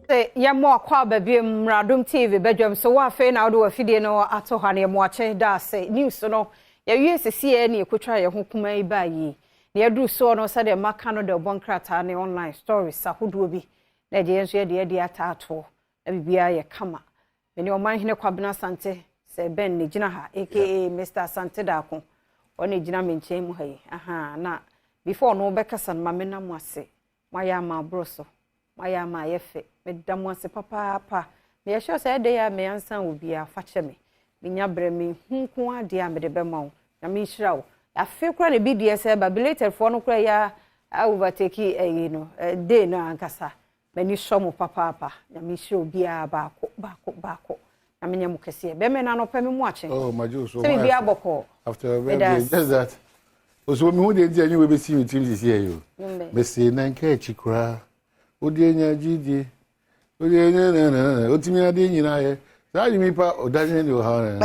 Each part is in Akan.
Say ya mo kwa baby Adom TV Badwam so wa fe na do afidie no ato ha na mo ache da say news no ya USCA na ekotwa ye ho kuma yi ba yi na ya du so no say de maka no de bonkrata na online stories ahodo bi na je enso ye de atato na bibia ye kama me oman hene kwabena sante say ben ne gina ha aka Mr Sante Dako oni gina me nchen mu ha yi aha na before no be kasan ma me na mo ase maya ma broso maya ma yefe medamo ase papa me ye sure say dey ya me ansan obi a fa che me nya bre me hunku ade a me de be ma wo na me hira wo afi kura ne BDS ba belated for no kura ya overtake you know day no ankasa me ni shomo papa na me hira obi a baako na me nya mu kese be me na no pa me mu ache oh majo so se bi aboko after just that oso me hu de ntia nyi we be see me team this year yo me say na nka chikura odi enya gidi odi enya na otimi ade nyina ye sa yimi pa odanye ni o ha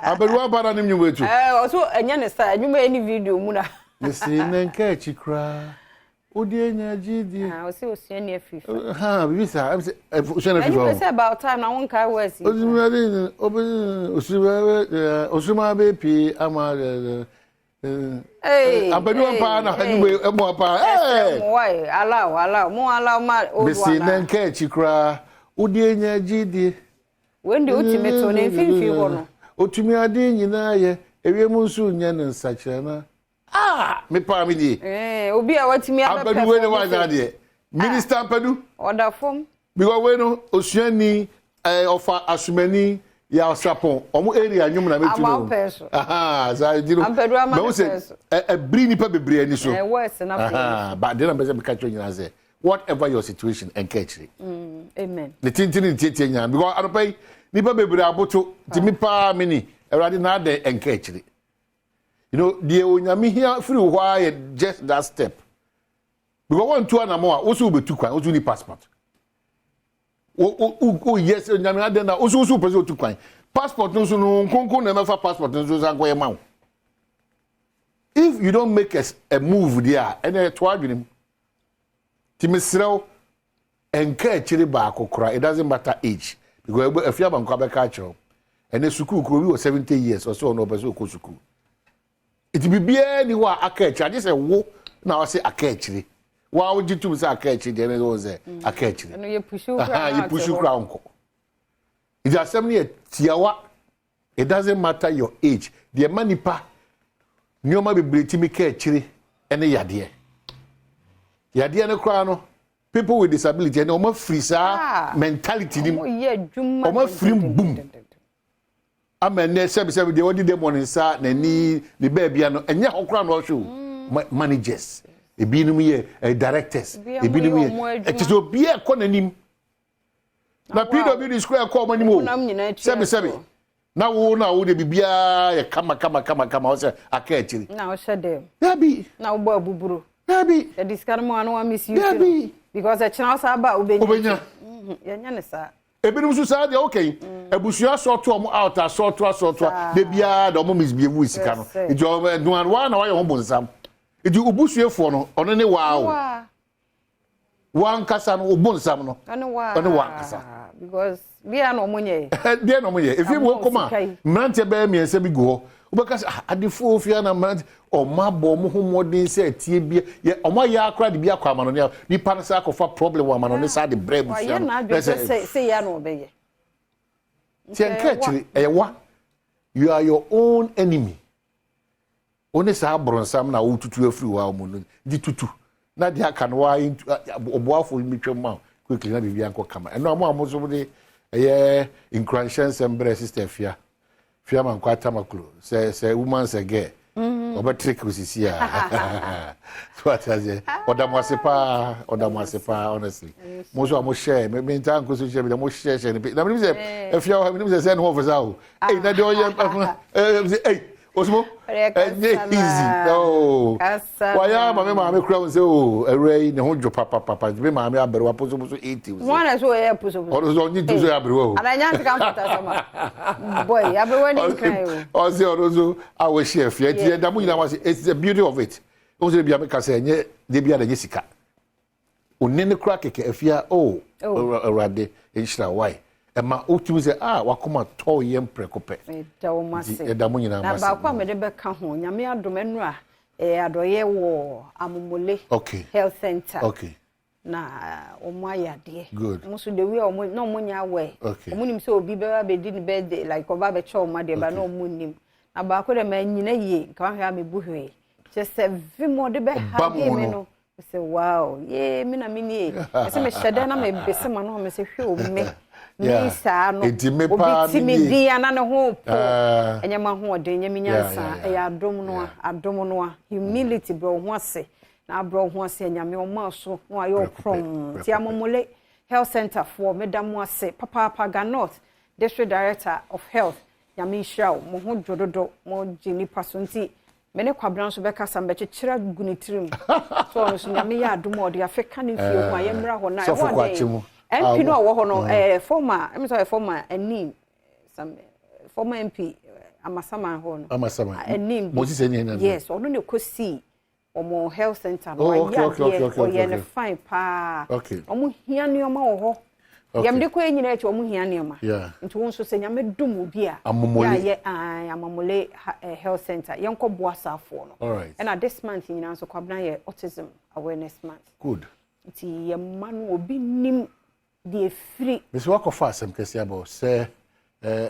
aberuwa para nim nyum wetu oso enya ne sa nyuma any video mu na me say na nka chikura odi enya gidi oso ni afifa ha bi sa am say oso na afifa you say about time na won kai wasi otimi ade osuma be pi ama Badwam pa na hanywe emo pa why allow ma besi na nke chikra odi enya gidi when the ultimate on enfifi ho no otumi ade nyina ye ewiem nso nya ne nsakire na me pa me di obi a watimi abadu we ne wa ade minister padu order form because we no osuani ofa asumani ya sapon omo area nyum na metu no za diro me say bri nipa bebre ani so worse na but then am say be catch nyina say whatever your situation encourage amen the tintin tieti nya because anopai nipa bebre aboto ti mi pa mini erade na de encourage you know the onyame here free why just that step because one two na mo a wo so betu kwan wo so ni passport yes onyame ade na osusu pese otu kwan passport nso no nkonko na mefa passport nso za goye ma if you don't make a move there and to adwunim timisrew enka chiri ba akokora it doesn't matter age because afia banko abeka acho ene sukuu ko bi 70 years or so no pese okosuku it bibia ni wa aka achi just say wo na wa say aka achiri wa wo jitu say aka achiri de no say aka achiri no ye pushu kra onko it is assembly tiawa it doesn't matter your age the manipa nyoma bebreti mi ka achiri ene yade ne kra no people with disability and omo free sa mentality ni omo free boom amene sebe de odi dem on sa na ni the baby no enye hokra no show managers ebinum ye directors ebinum ye etizo bia ko nanim na PWD square ko manimo sebe na wo de bibia ye kama o se aka achiri na o shede dabi na wo ba buburu dabi e discard mo anu miss you because e china sa ba obenya yenya ne sa ebinum su sa de okay ebusua sorto omo out sorto de bia de omo misbehave isika no ejo duan wa na wa ye ho bonsam eji obusuefo no ono ne wa wan kasa no obonsam no ono wa kasa because bia no omunye if you wo koma mrante ba miense bi go obeka adefo ofia na mrante o mabo mo homodin se tie bia ye omo ya akra de bia kwa mano ne ni pa sa akofa problem wa mano ne sa de brebu fia no say ya no obeye tienka ewa you are your own enemy one sa abronsam na wo tutu afiri wa mo no di tutu na dia kan wa oboafo mitwem ma quickly na bibia nko kama eno amo so de incransion sembre sister fia man kwata maklo say woman say girl oba trick usisi ya so ataze odamosepa honestly most of mo share me ntan ko so share me mo share na me say fia me say no for sao na de oye osmo easy no waya mama kura say oh ere ne ho dwo papa be mama aberewa poso 80 one so e poso so ni tu so aberewa ananya nka mfata sama boy aberewa ni nkan o se orozo awe chef ye tie da mu nyina wa say it's the beauty of it o se bia me ka say enye de bia da sika onene kura keke afia oh awurade enhira why ema otumi say wakoma to ye mprekope da wo mase da mo nyina mase na ba kwa me de be ka ho nyame adom enura adoye wo amomole health center na omo ayade musu de we omo no omo nya we omo nim say obi be ba be di ni birthday like oba be cho omo de ba na omo nim na ba ko de ma nyina ye ka ha me buhwe just vimo de be ha de me no say wow ye me na me ni say me sheda na me be se ma no me say hwe o me Nisa no obi me dia na ne ho po enyama ho ode nyame nyansa e adom no humility bro ho ase na bro ho ase nyame o ma so no ayo from ti amomole health center for medam ase papa ga north district director of health nyame hraw mo ho jododo mo jini pasonti me ne kwabran so be kasa mbe chechira gunitirim so no so nyame ya adom ode afeka ne fie ho ayemra ho na e ho MP no wo ho no former I'm sorry former Anim some former MP Amasama ho no Anim Moses Anim yes ono ne kosi omo health center no ya ne fine pa omo hia ne oma wo ho yam de ko enyina eche omo hia ne oma nti won so se nyame dum obi a ya amamole health center yenko boasa afo no and at this month nyina so kwabna ye autism awareness month good nti yemma obi nim the free Miss Walker fast am kesi abo say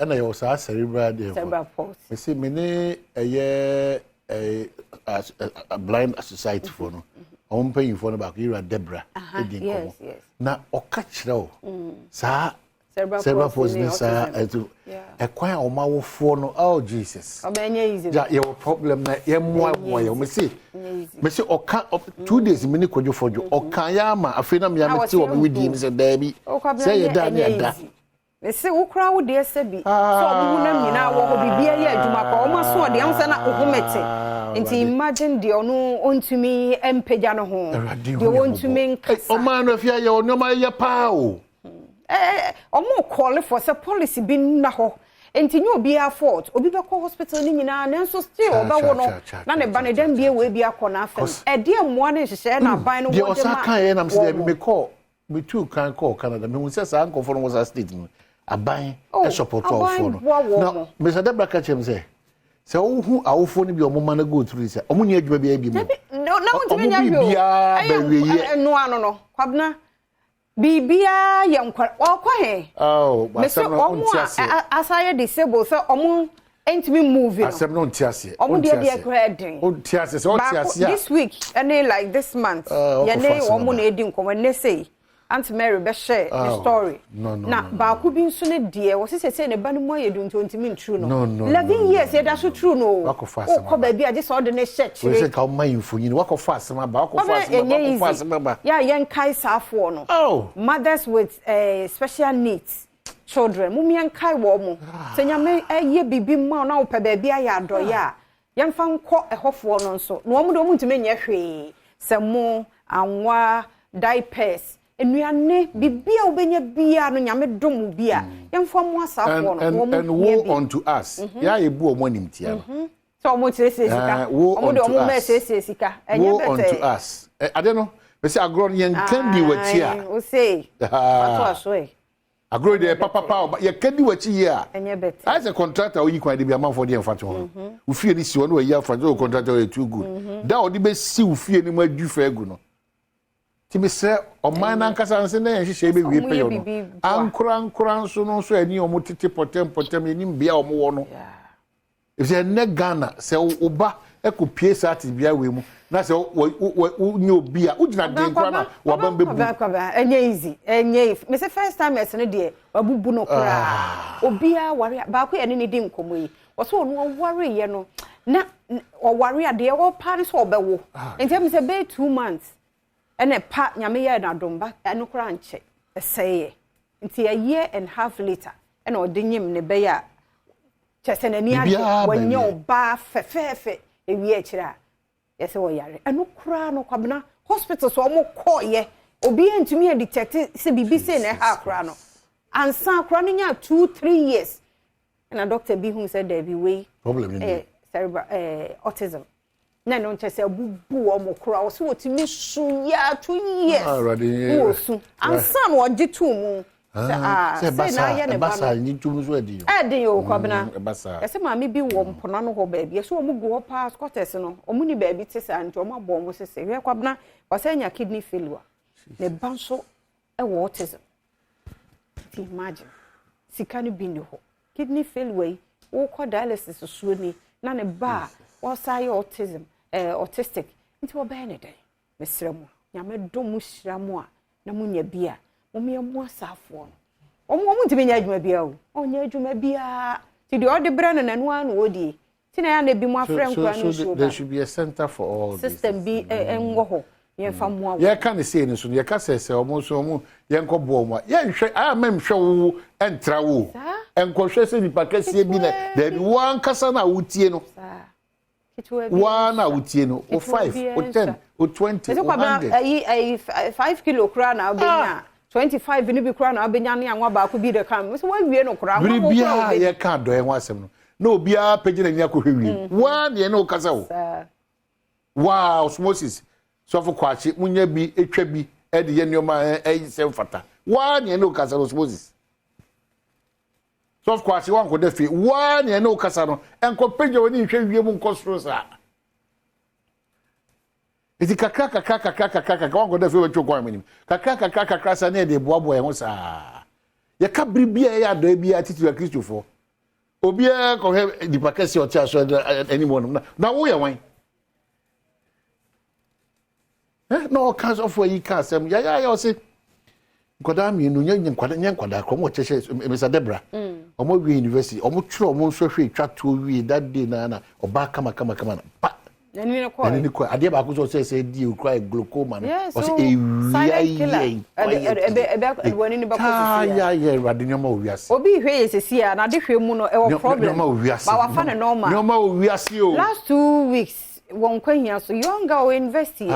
ana yo sa cerebral palsy me say me ne a blind society for no on pay for no back you Debra yes na oka kireo sa cerebral palsy ni sa e kwan o ma wo fo no oh Jesus obenya easy ja your problem na ye moa me say oka 2 days me ni kojo fojo oka ya ma afi na me ya meti wo me widi me say da bi say ye da ne da me say wo kra wo de sabi so obu na nyina wo ho bibia ye adwuma kwa o ma so de am say na ohumete nti imagine de ono ontumi empeja no ho de ontumi nkasa o ma no afia ye ono ma ye pa o omo call for say policy bi na ho enti nyo obi a fault obi be call hospital ni nyina na so still oba wo no na ne ba ne dem bia we bia kɔ na afem e de mo na hyehyɛ na ban no wo de ma de osaka ye na mse me call me too kan call Canada me hu say sa anko for no was state no aban e support all for no na me say Debra ka chem say wo hu awofo ni bi omo ma na go through say omo ni adwuma bia bi mo no na won timi nya yo no ano no kwabna bibia yankwa okwa he asem no ntiase asaye disable so omo entimi move no asem no ntiase omo de credit ntiase so ntiase this week and like this month ya ne omo na edi nkomo ne say Aunt Mary be share the story na ba ku bi nso ne de wo se ne ba no mo yedu ntontimi true no 11 years e da so true no ko ba bi a just order ne church we say ka o man info wako fast ma ba wako fast ba ya yen kai safo no mothers with special needs children mum yen kai wo mo se nyame ye bibi ma na wo pa ba bi aya adoye a yen fa nko ehofo no nso no mo do mo ntime nya hwe se mo anwa diapers enuane bibia obenya bia no nyame dom bia yemfo mo asafo no and woe unto us ya ebu omo nimtia no so mo tire sika omo de omo me sika enye bete woe unto us ade no be say agro yen kandi wachi a o say pato aso agro de papa ye kandi wachi ye a enye bete as a contractor oyi kwan de bia manfo de enfato ho wo fie ni si wo no ya fato contractor you too good da odi be si wo fie ni mu adu fa egu no Timi se o man na nkasa nse na hihye be wie pe yo no ankura nso no so ani o motete potem ni bia o mo wo no if say ne Ghana se oba ekopie sati bia we mu na se wo nyo bia ugina den kura na wa ban bebu enye easy me say first time ese ne de wabubu no kura obia ware ba ko ene ne di nkomo yi wo so no ware ye no na o ware ade wo pa so obewo enti me say be 2 months ene pa nyame ye na domba eno kura nche eseye nti a year and half later ene odnyim ne be ya chese na ni ade wanye oba fefefe ewie akira yese wo yare eno kura no kwabena hospital so omo koye obi antumi detect se bibi se na ha kura no ansa kura no nya 2-3 years and a doctor bi hu said there be way problem in cerebral autism na no nche se bubu o mokora wo so otimi su ya 2 years wo su ansa no oje tu mu se basa ni tum so adi adi yo kwabena ese maami bi wo mpono no ho baabi so omu go pa scotters no omu ni baabi te sa nti omu abo omu sese hwe kwabena wasanya kidney failure ne banso e wo autism imagine sikani bi ni ho kidney failure wo kwa dialysis so ni na ne ba wo say autism autistic nti wo ba ne dai mesremu nyame do mu hyiramu a na munya bia omu asafo omu ntimi nya adwuma bia o onya adwuma bia ti de ode bra na nanu anu odi ti na ya na bi mu afre nkwa no so there should be a center for all system bi enwo ho ye fa mu awo ye ka ne sei ne so ye ka sese omu so omu ye nkobo omu ye nhwe amem hwe wo entra wo enkohwe se nipa kasie bi na da bi wan kasa na wutie no one na wutie no o 5 o 10 o 20 o 100 5 kilo kra na obenya 25 ni bi kra na obenya ne anwa ba ko bi de kan so wa wie no kra ma ko bia ye ka do en wasem no na obi a page na nya ko hwe one ye no kasa wo wow osmosis so for kwachi munya bi etwa bi e de ye nioma sem fata one ye no kasa osmosis so for kwachi wan ko de fi one ye no kasa no enko page woni hwe wie mu nko soro sa iti kakaka wan ko de fi we chokwa manim kakaka sa na de boabo e ho sa ye ka bribia ya do bia titi Kristofo obi e ko he di pakesi o tia so anyone na wo ye wan no cause of where you can sem ya o se nkoda mi nu nya nkwada ko mo cheche Mr. Debra omo wi university omo tro omo so hwe twa to wi that day na oba kama na pa nani ko ade ba ko so say di o cry glaucoma no o se e wani ni ba ko ya radinyo ma owiase obi hwe yesesi a na de hwe mu no e problem ba wa fa na normal no ma owiase o last 2 weeks won kwahia so younger o university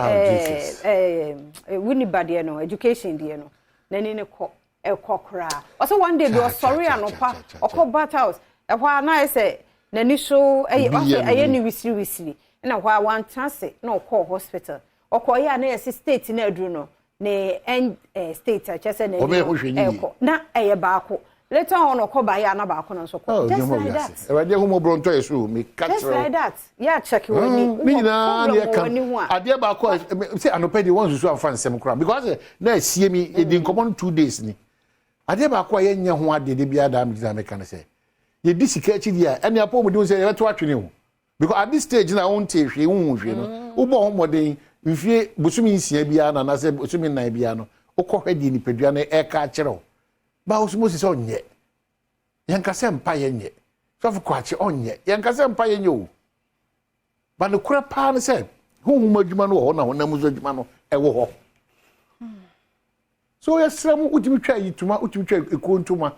winibade no education de no nani ne ko e kokra o so one day be sorry anopa okọ bat house e hwa na say nani so eye ni wisiri na hwa one chance na okọ hospital okọ ya na ese state na aduru no ne state a chese na eko na eye baako later on okọ ba ya na baako no so ko just like that ade hu mo bronto yesu me catch just like that ya check wani me na ne kan ade baako say anopedi won susu amfa nsem kra because na asie mi edi nkomo 2 days ni ade baako ya nya ho ade de bia da me kan say ye di sika chi dia ene apo mo di say ye to atwene ho because at this stage na won te hwe hu hwe no wo bo ho moden mfie busumi nsia bia na say busumi nan bia no ukọ hwedi ni pedua na e ka kire ho ba osmosis onye yankase mpa yenye so for kwachi onye yankase mpa yenye o ba no kura pa ne se huhum adwuma no ho na honam zo adwuma no e wo ho so yesram utimi twa yituma utimi twa ekontuma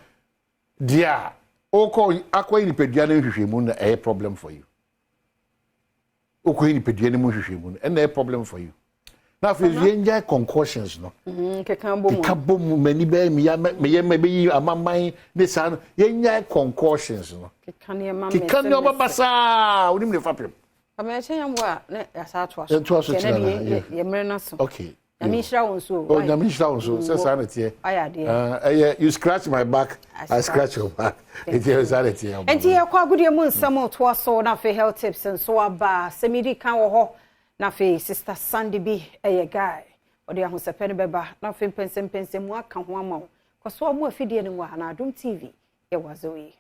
dia okọ akwa ni pedua na hwehwemu na e problem for you okọ ni pedua na mu hwehwemu na e problem for you na for you enjoy concussions no kekabo mu mani ba mi ya me be yi amamman ne sa no enjoy concussions no kekane o babasa onim ne fapem amache yamwa na yasa to aso ye mre na so okay ami shira won so oh ami shira won so say sa na tie you scratch my back I scratch your back it is that tie enti ye kwa gudie mu nsam to aso na fe health tips nso aba semidi kan wo ho na fe sister Sandy bi guy odi ahosepe ne beba na fe pensem mu aka ho ama ko so mo afidie ne wa na Adom TV ye wazo yi